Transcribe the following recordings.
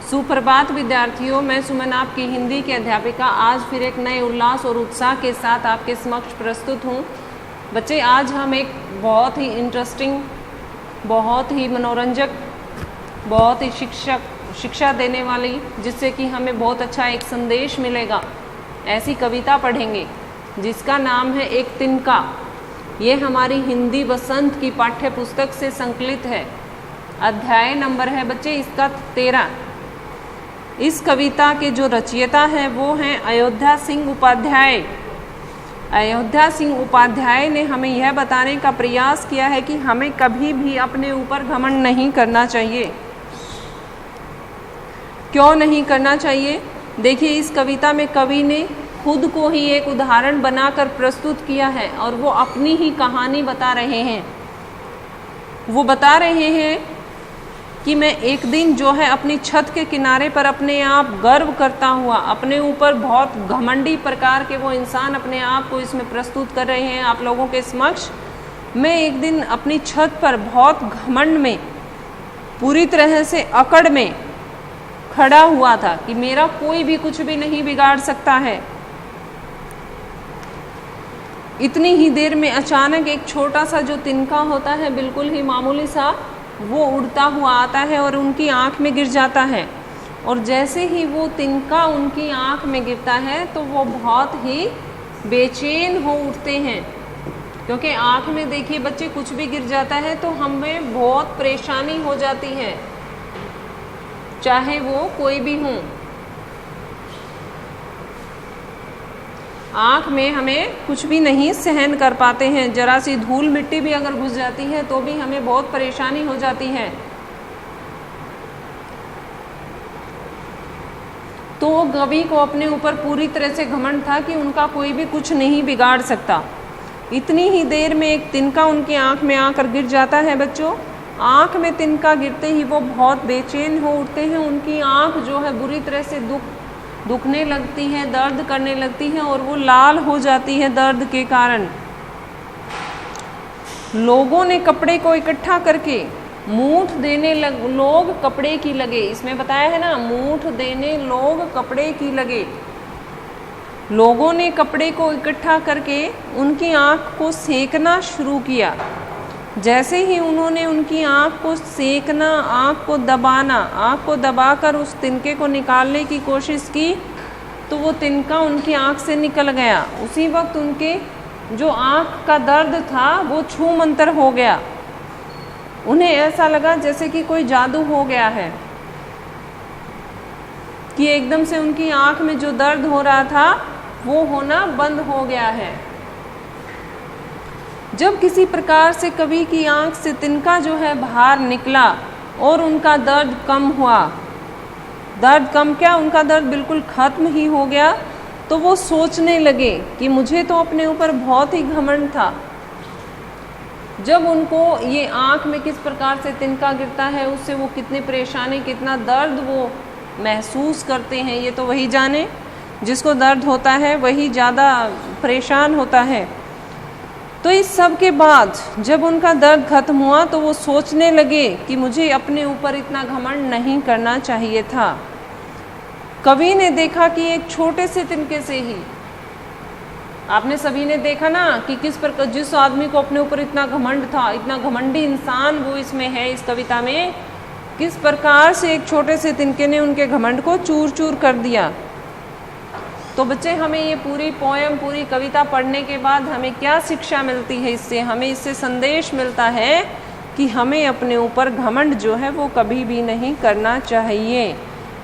सुप्रभात विद्यार्थियों, मैं सुमन आपकी हिंदी की अध्यापिका आज फिर एक नए उल्लास और उत्साह के साथ आपके समक्ष प्रस्तुत हूँ। बच्चे, आज हम एक बहुत ही इंटरेस्टिंग, बहुत ही मनोरंजक, बहुत ही शिक्षा देने वाली, जिससे कि हमें बहुत अच्छा एक संदेश मिलेगा, ऐसी कविता पढ़ेंगे जिसका नाम है एक तिनका। ये हमारी हिंदी वसंत की पाठ्य पुस्तक से संकलित है। अध्याय नंबर है बच्चे इसका 13। इस कविता के जो रचयिता हैं वो हैं अयोध्या सिंह उपाध्याय। अयोध्या सिंह उपाध्याय ने हमें यह बताने का प्रयास किया है कि हमें कभी भी अपने ऊपर घमंड नहीं करना चाहिए। क्यों नहीं करना चाहिए? देखिए, इस कविता में कवि ने खुद को ही एक उदाहरण बनाकर प्रस्तुत किया है और वो अपनी ही कहानी बता रहे हैं। वो बता रहे हैं कि मैं एक दिन जो है अपनी छत के किनारे पर अपने आप गर्व करता हुआ, अपने ऊपर बहुत घमंडी प्रकार के वो इंसान अपने आप को इसमें प्रस्तुत कर रहे हैं आप लोगों के समक्ष। मैं एक दिन अपनी छत पर बहुत घमंड में, पूरी तरह से अकड़ में खड़ा हुआ था कि मेरा कोई भी कुछ भी नहीं बिगाड़ सकता है। इतनी ही देर में अचानक एक छोटा सा जो तिनका होता है, बिल्कुल ही मामूली सा, वो उड़ता हुआ आता है और उनकी आँख में गिर जाता है। और जैसे ही वो तिनका उनकी आँख में गिरता है तो वो बहुत ही बेचैन हो उठते हैं, क्योंकि आँख में देखिए बच्चे कुछ भी गिर जाता है तो हमें बहुत परेशानी हो जाती है, चाहे वो कोई भी हो। आँख में हमें कुछ भी नहीं सहन कर पाते हैं। जरा सी धूल मिट्टी भी अगर घुस जाती है तो भी हमें बहुत परेशानी हो जाती है। तो कवि को अपने ऊपर पूरी तरह से घमंड था कि उनका कोई भी कुछ नहीं बिगाड़ सकता। इतनी ही देर में एक तिनका उनकी आँख में आकर गिर जाता है। बच्चों, आँख में तिनका गिरते ही वो बहुत बेचैन हो उठते हैं। उनकी आँख जो है बुरी तरह से दुखने लगती है, दर्द करने लगती है और वो लाल हो जाती है दर्द के कारण। लोगों ने कपड़े को इकट्ठा करके मूठ देने लोग कपड़े की लगे। इसमें बताया है ना, मूठ देने लोग कपड़े की लगे। लोगों ने कपड़े को इकट्ठा करके उनकी आँख को सेकना शुरू किया। जैसे ही उन्होंने उनकी आँख को सेकना, आँख को दबाना, आँख को दबाकर उस तिनके को निकालने की कोशिश की तो वो तिनका उनकी आँख से निकल गया। उसी वक्त उनके जो आँख का दर्द था वो छूमंतर हो गया। उन्हें ऐसा लगा जैसे कि कोई जादू हो गया है, कि एकदम से उनकी आँख में जो दर्द हो रहा था वो होना बंद हो गया है। जब किसी प्रकार से कवि की आँख से तिनका जो है बाहर निकला और उनका दर्द कम हुआ, दर्द कम क्या, उनका दर्द बिल्कुल खत्म ही हो गया, तो वो सोचने लगे कि मुझे तो अपने ऊपर बहुत ही घमंड था। जब उनको ये आँख में किस प्रकार से तिनका गिरता है, उससे वो कितनी परेशानी, कितना दर्द वो महसूस करते हैं, ये तो वही जाने। जिसको दर्द होता है वही ज़्यादा परेशान होता है। तो इस सब के बाद जब उनका दर्द खत्म हुआ तो वो सोचने लगे कि मुझे अपने ऊपर इतना घमंड नहीं करना चाहिए था। कवि ने देखा कि एक छोटे से तिनके से ही, आपने सभी ने देखा ना कि किस प्रकार जिस आदमी को अपने ऊपर इतना घमंड था, इतना घमंडी इंसान वो इसमें है, इस कविता में, किस प्रकार से एक छोटे से तिनके ने उनके घमंड को चूर चूर कर दिया। तो बच्चे, हमें ये पूरी पोयम, पूरी कविता पढ़ने के बाद हमें क्या शिक्षा मिलती है? इससे हमें इससे संदेश मिलता है कि हमें अपने ऊपर घमंड जो है वो कभी भी नहीं करना चाहिए।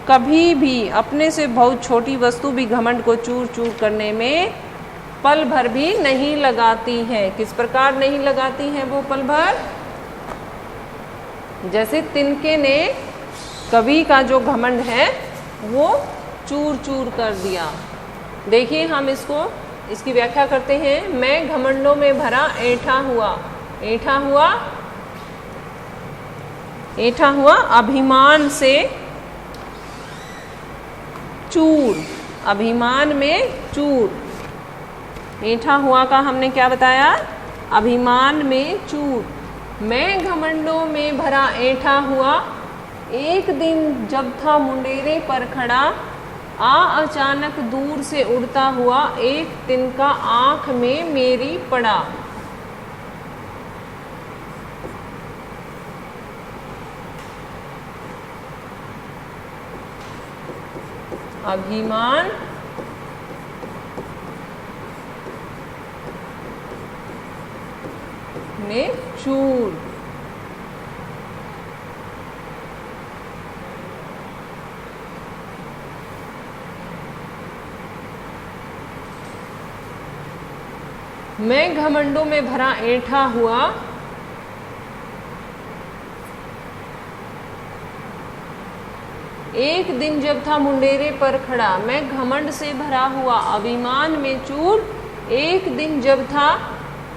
कभी भी अपने से बहुत छोटी वस्तु भी घमंड को चूर चूर करने में पल भर भी नहीं लगाती है। किस प्रकार नहीं लगाती है वो पल भर? जैसे तिनके ने कवि का जो घमंड है वो चूर चूर कर दिया। देखिए, हम इसकी व्याख्या करते हैं। मैं घमंडों में भरा ऐंठा हुआ, ऐंठा हुआ, ऐंठा हुआ अभिमान से चूर, अभिमान में चूर। ऐंठा हुआ का हमने क्या बताया? अभिमान में चूर। मैं घमंडों में भरा ऐंठा हुआ, एक दिन जब था मुंडेरे पर खड़ा, अचानक दूर से उड़ता हुआ, एक तिनका आंख में मेरी पड़ा। अभिमान में चूर। मैं घमंडों में भरा ऐंठा हुआ, एक दिन जब था मुंडेरे पर खड़ा, मैं घमंड से भरा हुआ, अभिमान में चूर। एक दिन जब था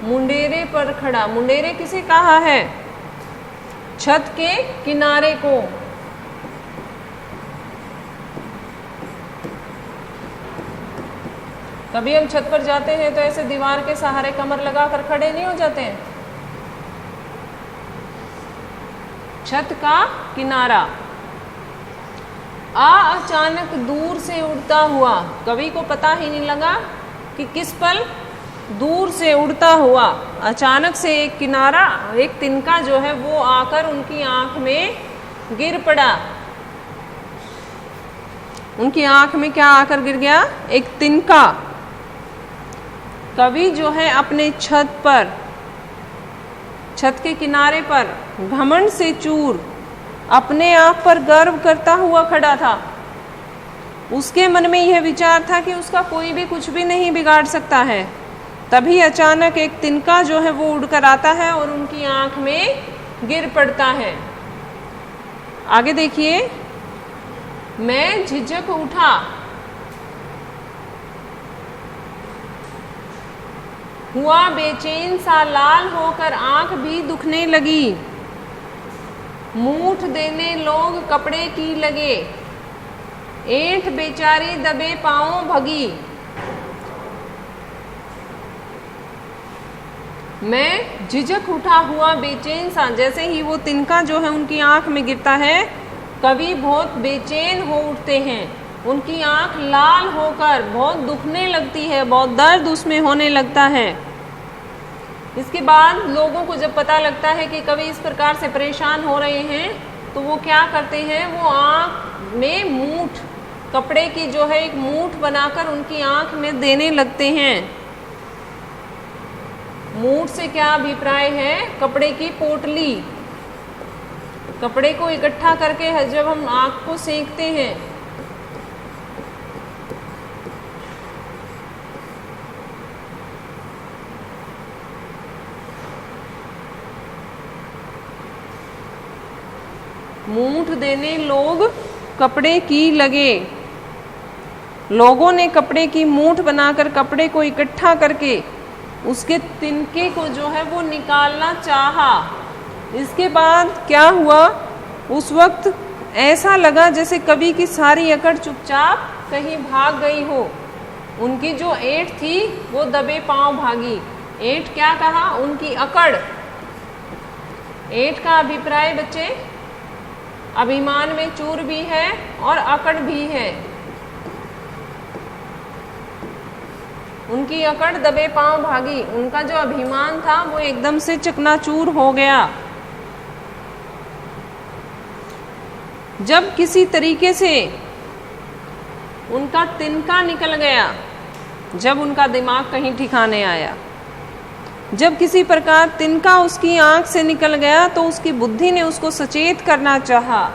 मुंडेरे पर खड़ा, मुंडेरे किसे कहा है? छत के किनारे को। कभी हम छत पर जाते हैं तो ऐसे दीवार के सहारे कमर लगाकर खड़े नहीं हो जाते हैं। छत का किनारा। अचानक दूर से उड़ता हुआ, कवि को पता ही नहीं लगा कि किस पल दूर से उड़ता हुआ अचानक से एक किनारा, एक तिनका जो है वो आकर उनकी आंख में गिर पड़ा। उनकी आंख में क्या आकर गिर गया? एक तिनका। कवि जो है अपने छत पर, छत के किनारे पर घमंड से चूर, अपने आप पर गर्व करता हुआ खड़ा था। उसके मन में यह विचार था कि उसका कोई भी कुछ भी नहीं बिगाड़ सकता है। तभी अचानक एक तिनका जो है वो उड़कर आता है और उनकी आंख में गिर पड़ता है। आगे देखिए, मैं झिझक उठा, हुआ बेचैन सा, लाल होकर आंख भी दुखने लगी। मूठ देने लोग कपड़े की लगे, ऐंठ बेचारी दबे पांवों भगी। मैं झिझक उठा, हुआ बेचैन सा। जैसे ही वो तिनका जो है उनकी आंख में गिरता है, कवि बहुत बेचैन हो उठते हैं। उनकी आंख लाल होकर बहुत दुखने लगती है, बहुत दर्द उसमें होने लगता है। इसके बाद लोगों को जब पता लगता है कि कवि इस प्रकार से परेशान हो रहे हैं, तो वो क्या करते हैं, वो आंख में मूठ, कपड़े की जो है एक मूठ बनाकर उनकी आंख में देने लगते हैं। मूठ से क्या अभिप्राय है? कपड़े की पोटली। कपड़े को इकट्ठा करके जब हम आंख को सेंकते हैं, मूठ देने लोग कपड़े की लगे। लोगों ने कपड़े की मूठ बनाकर कपड़े को इकट्ठा करके उसके तिनके को जो है वो निकालना चाहा। इसके बाद क्या हुआ, उस वक्त ऐसा लगा जैसे कवि की सारी अकड़ चुपचाप कहीं भाग गई हो। उनकी जो ऐंठ थी वो दबे पांव भागी। ऐंठ क्या कहा? उनकी अकड़। ऐंठ का अभिप्राय बच्चे अभिमान में चूर भी है और अकड़ भी है। उनकी अकड़ दबे पांव भागी। उनका जो अभिमान था वो एकदम से चकनाचूर हो गया। जब किसी तरीके से उनका तिनका निकल गया, जब उनका दिमाग कहीं ठिकाने आया, जब किसी प्रकार तिनका उसकी आंख से निकल गया, तो उसकी बुद्धि ने उसको सचेत करना चाहा।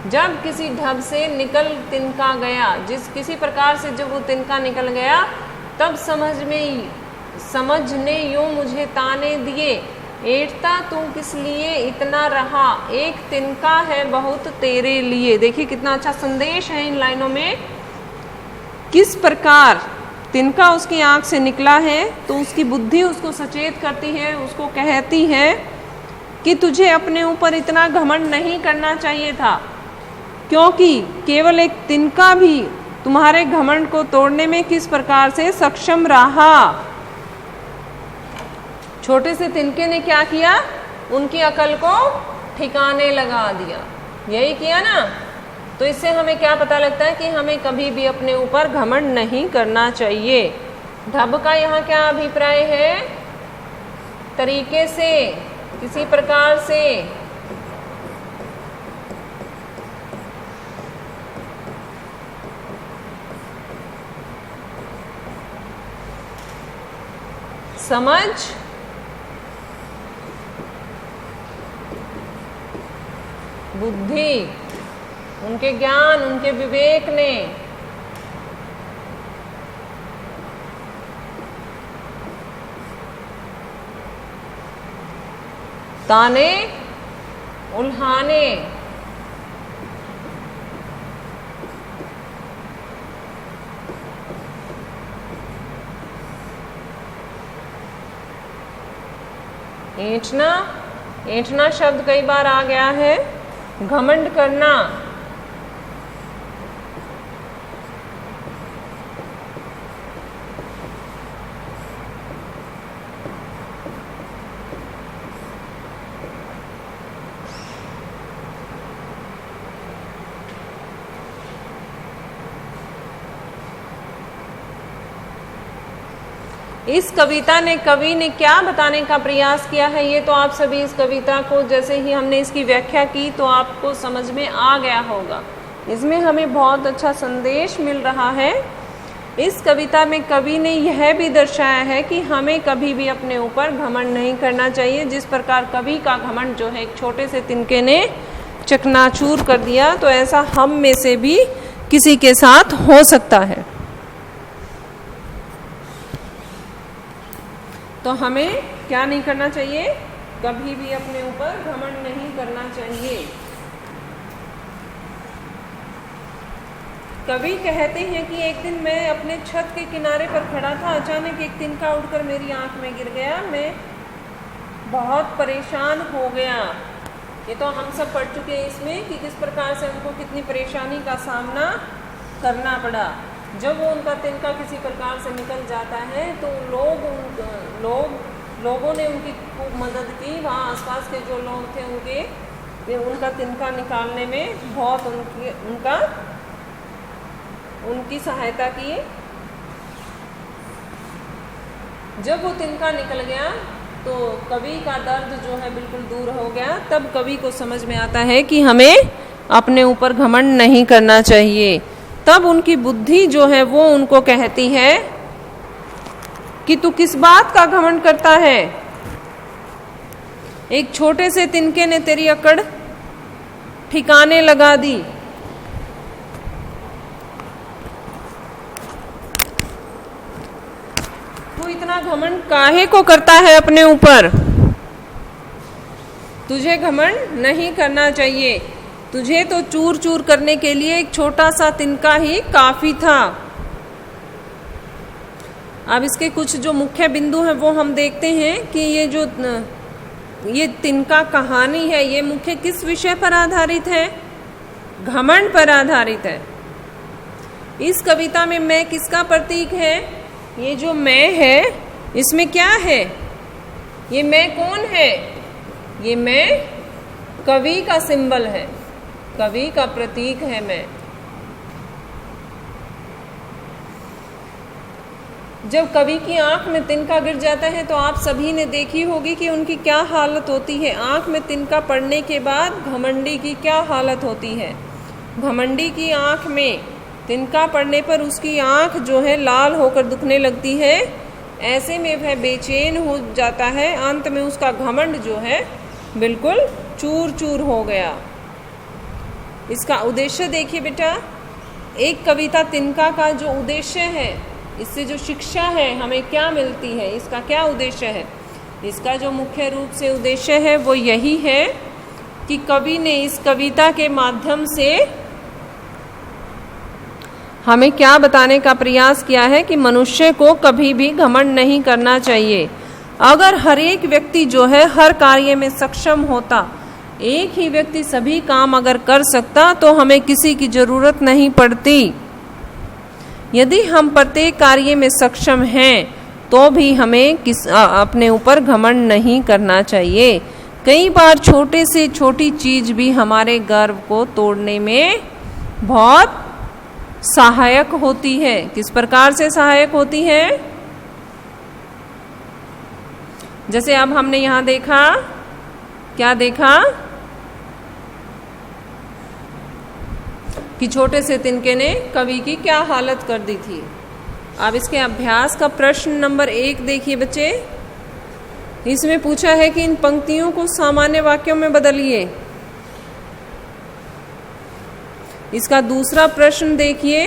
जब किसी ढब से निकल तिनका गया, किसी प्रकार से जब वो तिनका निकल गया, तब समझने यूं मुझे ताने दिए, ऐंठता तू किस लिए इतना रहा, एक तिनका है बहुत तेरे लिए। देखिए कितना अच्छा संदेश है इन लाइनों में। किस प्रकार तिनका उसकी आंख से निकला है तो उसकी बुद्धि उसको सचेत करती है, उसको कहती है कि तुझे अपने ऊपर इतना घमंड नहीं करना चाहिए था, क्योंकि केवल एक तिनका भी तुम्हारे घमंड को तोड़ने में किस प्रकार से सक्षम रहा। छोटे से तिनके ने क्या किया? उनकी अकल को ठिकाने लगा दिया। यही किया ना। तो इससे हमें क्या पता लगता है कि हमें कभी भी अपने ऊपर घमंड नहीं करना चाहिए। ढब का यहाँ क्या अभिप्राय है? तरीके से, किसी प्रकार से। समझ, बुद्धि, उनके ज्ञान, उनके विवेक ने ताने उल्हाने, ऐंठना, ऐंठना शब्द कई बार आ गया है। घमंड करना, इस कविता ने, कवि ने क्या बताने का प्रयास किया है, ये तो आप सभी इस कविता को जैसे ही हमने इसकी व्याख्या की तो आपको समझ में आ गया होगा। इसमें हमें बहुत अच्छा संदेश मिल रहा है। इस कविता में कवि ने यह भी दर्शाया है कि हमें कभी भी अपने ऊपर घमंड नहीं करना चाहिए। जिस प्रकार कवि का घमंड जो है एक छोटे से तिनके ने चकनाचूर कर दिया, तो ऐसा हम में से भी किसी के साथ हो सकता है। तो हमें क्या नहीं करना चाहिए? कभी भी अपने ऊपर घमंड नहीं करना चाहिए। कवि कहते हैं कि एक दिन मैं अपने छत के किनारे पर खड़ा था, अचानक एक तिनका उड़कर मेरी आंख में गिर गया। मैं बहुत परेशान हो गया। ये तो हम सब पढ़ चुके हैं इसमें कि किस प्रकार से उनको कितनी परेशानी का सामना करना पड़ा। जब वो उनका तिनका किसी प्रकार से निकल जाता है तो लोगों ने उनकी खूब मदद की। वहाँ आसपास के जो लोग थे उनका तिनका निकालने में बहुत उनकी सहायता की। जब वो तिनका निकल गया तो कवि का दर्द जो है बिल्कुल दूर हो गया। तब कवि को समझ में आता है कि हमें अपने ऊपर घमंड नहीं करना चाहिए। तब उनकी बुद्धि जो है वो उनको कहती है कि तू किस बात का घमंड करता है? एक छोटे से तिनके ने तेरी अकड़ ठिकाने लगा दी। तू इतना घमंड काहे को करता है अपने ऊपर? तुझे घमंड नहीं करना चाहिए। तुझे तो चूर चूर करने के लिए एक छोटा सा तिनका ही काफी था। अब इसके कुछ जो मुख्य बिंदु हैं वो हम देखते हैं कि ये तिनका कहानी है, ये मुख्य किस विषय पर आधारित है? घमंड पर आधारित है। इस कविता में मैं किसका प्रतीक है? ये जो मैं है इसमें क्या है? ये मैं कौन है? ये मैं कवि का सिंबल है, कवि का प्रतीक है मैं। जब कवि की आंख में तिनका गिर जाता है तो आप सभी ने देखी होगी कि उनकी क्या हालत होती है। आंख में तिनका पड़ने के बाद घमंडी की क्या हालत होती है। घमंडी की आंख में तिनका पड़ने पर उसकी आंख जो है लाल होकर दुखने लगती है। ऐसे में वह बेचैन हो जाता है। अंत में उसका घमंड जो है बिल्कुल चूर चूर हो गया। इसका उद्देश्य देखिए बेटा, एक कविता तिनका का जो उद्देश्य है, इससे जो शिक्षा है हमें क्या मिलती है, इसका क्या उद्देश्य है? इसका जो मुख्य रूप से उद्देश्य है वो यही है कि कवि ने इस कविता के माध्यम से हमें क्या बताने का प्रयास किया है कि मनुष्य को कभी भी घमंड नहीं करना चाहिए। अगर हर एक व्यक्ति जो है हर कार्य में सक्षम होता, एक ही व्यक्ति सभी काम अगर कर सकता तो हमें किसी की जरूरत नहीं पड़ती। यदि हम प्रत्येक कार्य में सक्षम हैं तो भी हमें अपने ऊपर घमंड नहीं करना चाहिए। कई बार छोटे से छोटी चीज भी हमारे गर्व को तोड़ने में बहुत सहायक होती है। किस प्रकार से सहायक होती है? जैसे अब हमने यहां देखा, क्या देखा कि छोटे से तिनके ने कवि की क्या हालत कर दी थी। अब इसके अभ्यास का प्रश्न नंबर 1 देखिए बच्चे। इसमें पूछा है कि इन पंक्तियों को सामान्य वाक्यों में बदलिए। इसका दूसरा प्रश्न देखिए,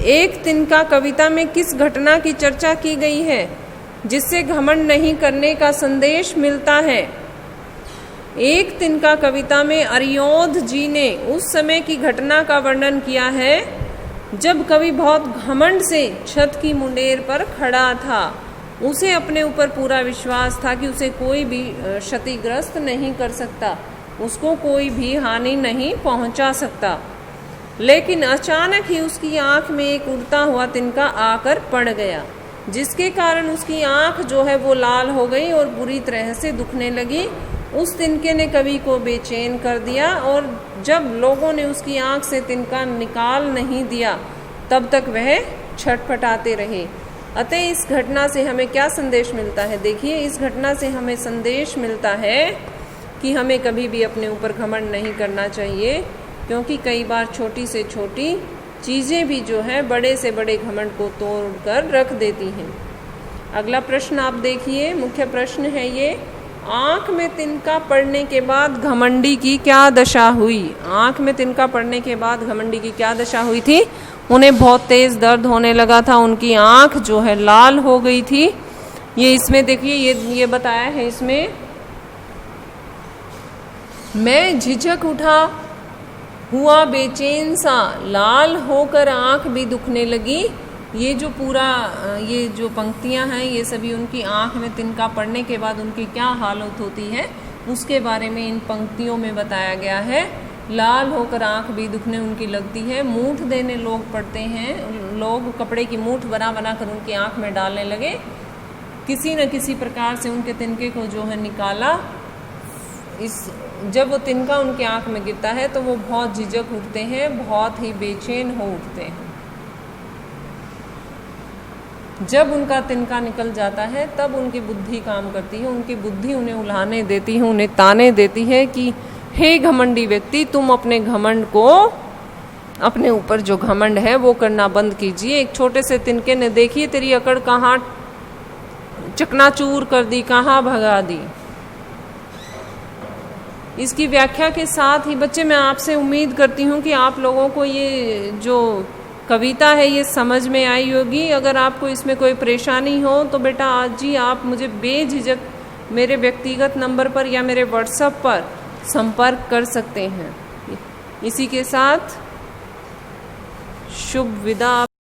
एक तिनका कविता में किस घटना की चर्चा की गई है जिससे घमंड नहीं करने का संदेश मिलता है? एक तिनका कविता में अरियोध जी ने उस समय की घटना का वर्णन किया है जब कवि बहुत घमंड से छत की मुंडेर पर खड़ा था। उसे अपने ऊपर पूरा विश्वास था कि उसे कोई भी क्षतिग्रस्त नहीं कर सकता, उसको कोई भी हानि नहीं पहुंचा सकता। लेकिन अचानक ही उसकी आंख में एक उड़ता हुआ तिनका आकर पड़ गया, जिसके कारण उसकी आंख जो है वो लाल हो गई और बुरी तरह से दुखने लगी। उस तिनके ने कवि को बेचैन कर दिया और जब लोगों ने उसकी आंख से तिनका निकाल नहीं दिया तब तक वह छटपटाते रहे। अतः इस घटना से हमें क्या संदेश मिलता है? देखिए, इस घटना से हमें संदेश मिलता है कि हमें कभी भी अपने ऊपर घमंड नहीं करना चाहिए, क्योंकि कई बार छोटी से छोटी चीज़ें भी जो है बड़े से बड़े घमंड को तोड़ कर रख देती हैं। अगला प्रश्न आप देखिए, मुख्य प्रश्न है ये, आँख में तिनका पड़ने के बाद घमंडी की क्या दशा हुई? आँख में तिनका पड़ने के बाद घमंडी की क्या दशा हुई थी? उन्हें बहुत तेज दर्द होने लगा था, उनकी आँख जो है लाल हो गई थी। ये इसमें देखिए, ये बताया है इसमें, मैं झिझक उठा हुआ बेचैन सा, लाल होकर आँख भी दुखने लगी। ये जो पूरा ये जो पंक्तियां हैं ये सभी उनकी आँख में तिनका पड़ने के बाद उनकी क्या हालत होती है उसके बारे में इन पंक्तियों में बताया गया है। लाल होकर आँख भी दुखने उनकी लगती है। मूठ देने लोग पड़ते हैं, लोग कपड़े की मूठ बना बना कर उनकी आँख में डालने लगे। किसी न किसी प्रकार से उनके तिनके को जो है निकाला। जब वो तिनका उनकी आँख में गिरता है तो वो बहुत झिझक उठते हैं, बहुत ही बेचैन हो उठते हैं। जब उनका तिनका निकल जाता है तब उनकी बुद्धि काम करती है, उनकी बुद्धि उन्हें उल्हाने देती है, उन्हें ताने देती है कि हे घमंडी व्यक्ति, तुम अपने घमंड को, अपने ऊपर जो घमंड है वो करना बंद कीजिए। एक छोटे से तिनके ने देखिए तेरी अकड़ कहाँ चकनाचूर कर दी, कहाँ भगा दी। इसकी व्याख्या के साथ ही बच्चे मैं आपसे उम्मीद करती हूँ कि आप लोगों को ये जो कविता है ये समझ में आई होगी। अगर आपको इसमें कोई परेशानी हो तो बेटा आज ही आप मुझे बेझिझक मेरे व्यक्तिगत नंबर पर या मेरे व्हाट्सएप पर संपर्क कर सकते हैं। इसी के साथ शुभ विदा।